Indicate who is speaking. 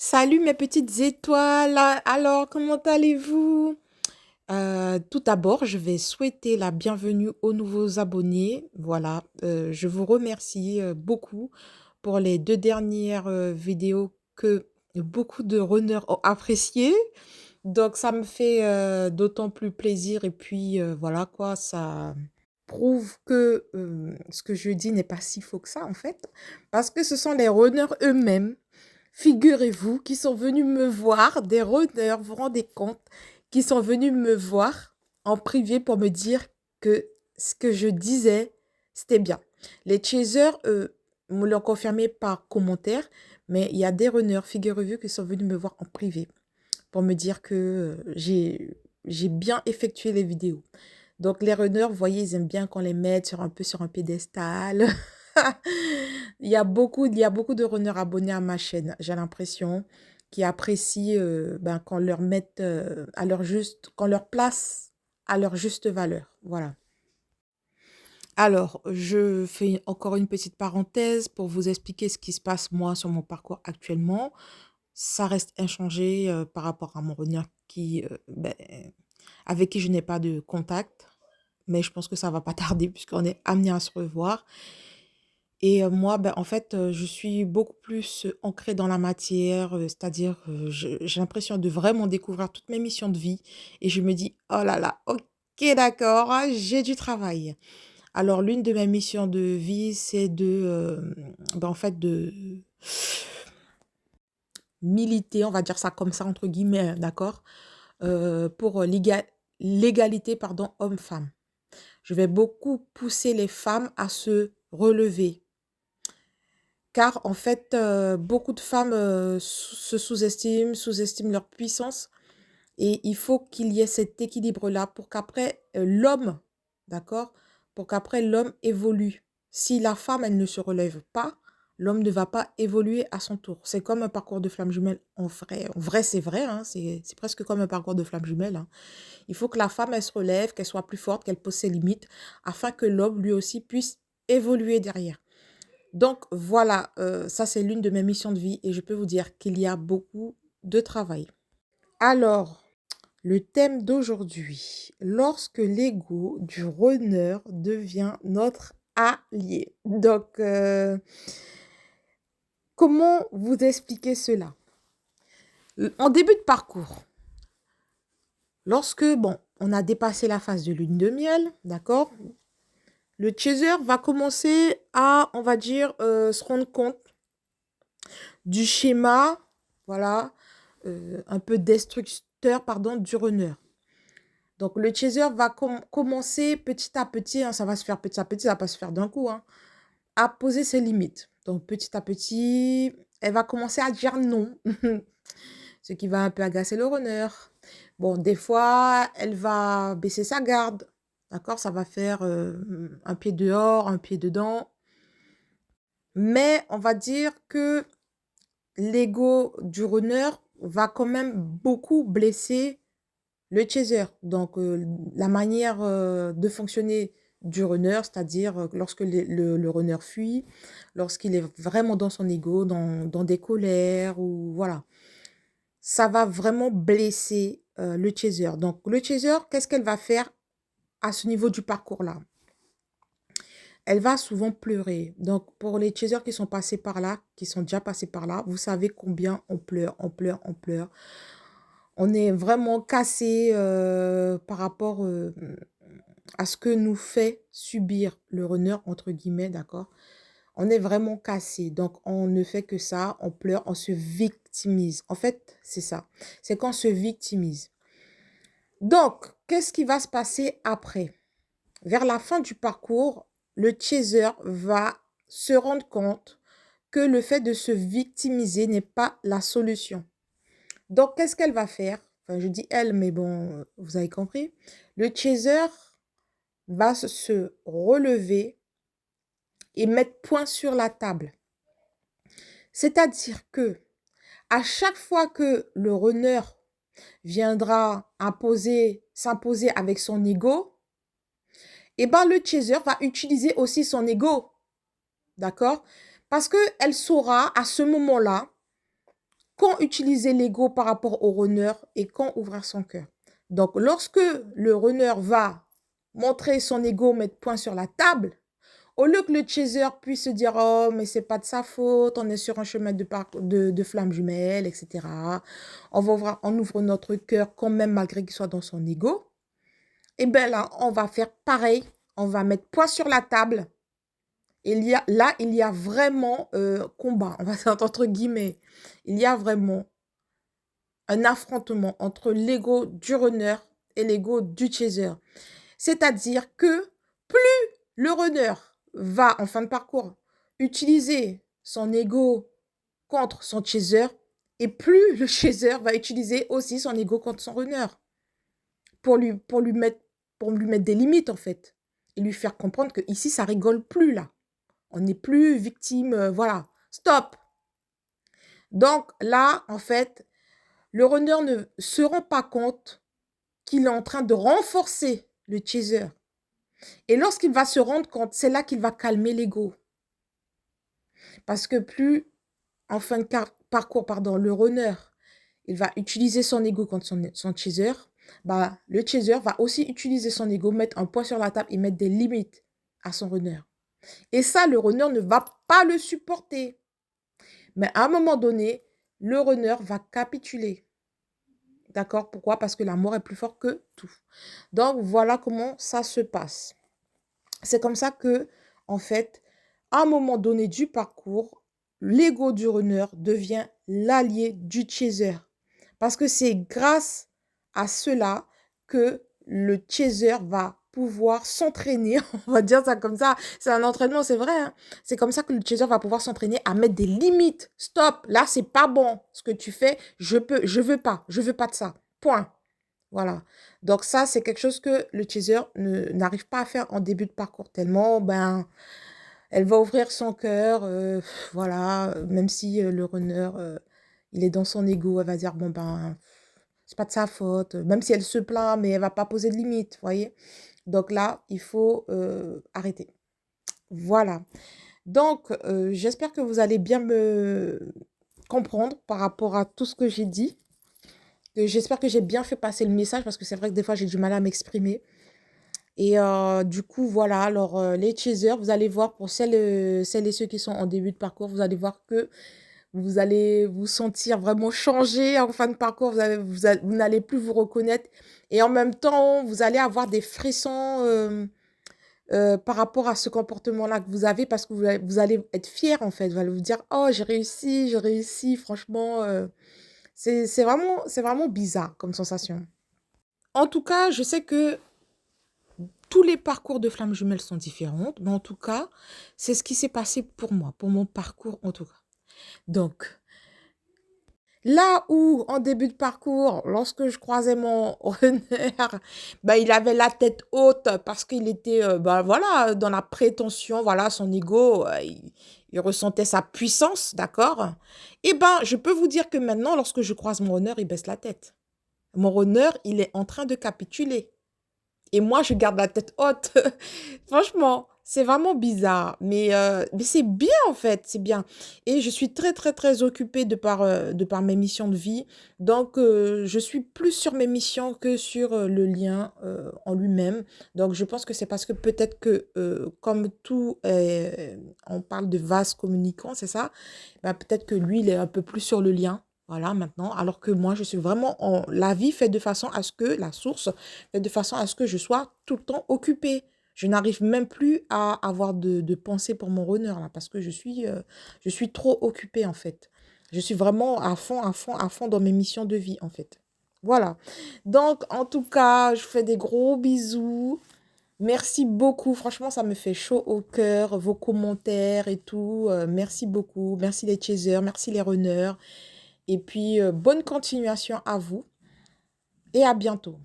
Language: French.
Speaker 1: Salut mes petites étoiles. Alors, comment allez-vous? Tout d'abord, je vais souhaiter la bienvenue aux nouveaux abonnés. Voilà, je vous remercie beaucoup pour les deux dernières vidéos que beaucoup de runners ont appréciées. Donc, ça me fait d'autant plus plaisir. Et puis, voilà quoi, ça prouve que ce que je dis n'est pas si faux que ça, en fait. Parce que ce sont les runners eux-mêmes, figurez-vous, qui sont venus me voir, des runners, vous vous rendez compte, qui sont venus me voir en privé pour me dire que ce que je disais, c'était bien. Les chasers, me l'ont confirmé par commentaire, mais il y a des runners, figurez-vous, qui sont venus me voir en privé pour me dire que j'ai bien effectué les vidéos. Donc les runners, vous voyez, ils aiment bien qu'on les mette sur un pédestal. Il y a beaucoup de runners abonnés à ma chaîne, j'ai l'impression, qui apprécient ben, qu'on leur mette qu'on leur place à leur juste valeur. Voilà. Alors, je fais encore une petite parenthèse pour vous expliquer ce qui se passe moi sur mon parcours actuellement. Ça reste inchangé par rapport à mon runner ben, avec qui je n'ai pas de contact, mais je pense que ça va pas tarder puisqu'on est amené à se revoir. Et moi, ben, en fait, je suis beaucoup plus ancrée dans la matière, c'est-à-dire, j'ai l'impression de vraiment découvrir toutes mes missions de vie et je me dis: «Oh là là, OK, d'accord, ah, j'ai du travail». Alors l'une de mes missions de vie, c'est ben, en fait, de militer, on va dire ça comme ça entre guillemets, hein, d'accord? Pour l'égalité, pardon, homme-femme. Je vais beaucoup pousser les femmes à se relever. Car en fait, beaucoup de femmes, se sous-estiment leur puissance et il faut qu'il y ait cet équilibre-là pour qu'après, l'homme, d'accord? Pour qu'après l'homme évolue. Si la femme, elle ne se relève pas, l'homme ne va pas évoluer à son tour. C'est comme un parcours de flamme jumelle en vrai. En vrai, c'est vrai, hein, c'est presque comme un parcours de flamme jumelle, hein. Il faut que la femme, elle se relève, qu'elle soit plus forte, qu'elle pose ses limites, afin que l'homme, lui aussi, puisse évoluer derrière. Donc voilà, ça c'est l'une de mes missions de vie et je peux vous dire qu'il y a beaucoup de travail. Alors, le thème d'aujourd'hui, lorsque l'ego du runner devient notre allié. Donc, comment vous expliquer cela? En début de parcours, lorsque, bon, on a dépassé la phase de lune de miel, d'accord? Le chaser va commencer à, on va dire, se rendre compte du schéma, voilà, un peu destructeur, pardon, du runner. Donc, le chaser va commencer petit à petit, hein, ça va se faire petit à petit, ça va pas se faire d'un coup, hein, à poser ses limites. Donc, petit à petit, elle va commencer à dire non, ce qui va un peu agacer le runner. Bon, des fois, elle va baisser sa garde, d'accord? Ça va faire un pied dehors, un pied dedans. Mais on va dire que l'ego du runner va quand même beaucoup blesser le chaser. Donc, la manière de fonctionner du runner, c'est-à-dire lorsque le runner fuit, lorsqu'il est vraiment dans son ego, dans des colères, ou voilà, ça va vraiment blesser le chaser. Donc, le chaser, qu'est-ce qu'elle va faire à ce niveau du parcours-là? Elle va souvent pleurer. Donc, pour les chasers qui sont passés par là, qui sont déjà passés par là, vous savez combien on pleure, on pleure, on pleure. On est vraiment cassé par rapport à ce que nous fait subir le runner, entre guillemets, d'accord? On est vraiment cassé. Donc, on ne fait que ça, on pleure, on se victimise. En fait, c'est ça. C'est qu'on se victimise. Donc, qu'est-ce qui va se passer après? Vers la fin du parcours, le chaser va se rendre compte que le fait de se victimiser n'est pas la solution. Donc, qu'est-ce qu'elle va faire? Enfin, je dis elle, mais bon, vous avez compris. Le chaser va se relever et mettre point sur la table. C'est-à-dire que à chaque fois que le runner viendra s'imposer avec son ego, eh ben, le chaser va utiliser aussi son ego. D'accord? Parce qu'elle saura à ce moment-là quand utiliser l'ego par rapport au runner et quand ouvrir son cœur. Donc, lorsque le runner va montrer son ego, mettre point sur la table, au lieu que le chaser puisse se dire « Oh, mais c'est pas de sa faute, on est sur un chemin de flammes jumelles, etc. » On ouvre notre cœur quand même malgré qu'il soit dans son ego. Et bien là, on va faire pareil. On va mettre point sur la table. Et il y a vraiment combat. On va dire entre guillemets. Il y a vraiment un affrontement entre l'ego du runner et l'ego du chaser. C'est-à-dire que plus le runner va, en fin de parcours, utiliser son ego contre son chaser, et plus le chaser va utiliser aussi son ego contre son runner pour lui mettre des limites, en fait, et lui faire comprendre que ici ça rigole plus, là. On n'est plus victime, voilà. Stop! Donc là, en fait, le runner ne se rend pas compte qu'il est en train de renforcer le chaser. Et lorsqu'il va se rendre compte, c'est là qu'il va calmer l'ego. Parce que plus, en fin de parcours, le runner, il va utiliser son ego contre son chaser, bah, le chaser va aussi utiliser son ego, mettre un poids sur la table et mettre des limites à son runner. Et ça, le runner ne va pas le supporter. Mais à un moment donné, le runner va capituler. D'accord? Pourquoi? Parce que l'amour est plus fort que tout. Donc, voilà comment ça se passe. C'est comme ça que, en fait, à un moment donné du parcours, l'ego du runner devient l'allié du chaser. Parce que c'est grâce à cela que le chaser va pouvoir s'entraîner, on va dire ça comme ça, c'est un entraînement, c'est vrai, hein? C'est comme ça que le chaser va pouvoir s'entraîner à mettre des limites. Stop, là c'est pas bon ce que tu fais, je veux pas de ça, point. Voilà. Donc ça, c'est quelque chose que le chaser n'arrive pas à faire en début de parcours, tellement, ben, elle va ouvrir son cœur, voilà, même si le runner, il est dans son ego, elle va dire, bon, ben, c'est pas de sa faute, même si elle se plaint, mais elle va pas poser de limite, vous voyez. Donc là, il faut arrêter. Voilà. Donc, j'espère que vous allez bien me comprendre par rapport à tout ce que j'ai dit. J'espère que j'ai bien fait passer le message parce que c'est vrai que des fois, j'ai du mal à m'exprimer. Et du coup, voilà. Alors, les chasers, vous allez voir pour celles et ceux qui sont en début de parcours, vous allez voir que vous allez vous sentir vraiment changé en fin de parcours. Vous n'allez plus vous reconnaître. Et en même temps, vous allez avoir des frissons par rapport à ce comportement-là que vous avez parce que vous allez être fier en fait. Vous allez vous dire, oh, j'ai réussi. Franchement, c'est vraiment bizarre comme sensation. En tout cas, je sais que tous les parcours de flammes jumelles sont différents, mais en tout cas, c'est ce qui s'est passé pour moi, pour mon parcours en tout cas. Donc, là où, en début de parcours, lorsque je croisais mon runner, ben, il avait la tête haute parce qu'il était ben, voilà, dans la prétention, voilà, son ego, il ressentait sa puissance, d'accord? Et ben, je peux vous dire que maintenant, lorsque je croise mon runner, il baisse la tête. Mon runner, il est en train de capituler. Et moi, je garde la tête haute. Franchement, c'est vraiment bizarre. Mais c'est bien, en fait. C'est bien. Et je suis très, très, très occupée de par mes missions de vie. Donc, je suis plus sur mes missions que sur le lien en lui-même. Donc, je pense que c'est parce que peut-être que, comme tout, on parle de vase communicant, c'est ça? Ben, peut-être que lui, il est un peu plus sur le lien. Voilà, maintenant, alors que moi, je suis vraiment en... La vie fait de façon à ce que, la source fait de façon à ce que je sois tout le temps occupée. Je n'arrive même plus à avoir de pensée pour mon runner, là, parce que je suis trop occupée, en fait. Je suis vraiment à fond dans mes missions de vie, en fait. Voilà. Donc, en tout cas, je fais des gros bisous. Merci beaucoup. Franchement, ça me fait chaud au cœur, vos commentaires et tout. Merci beaucoup. Merci les chasers, merci les runners. Et puis, bonne continuation à vous et à bientôt.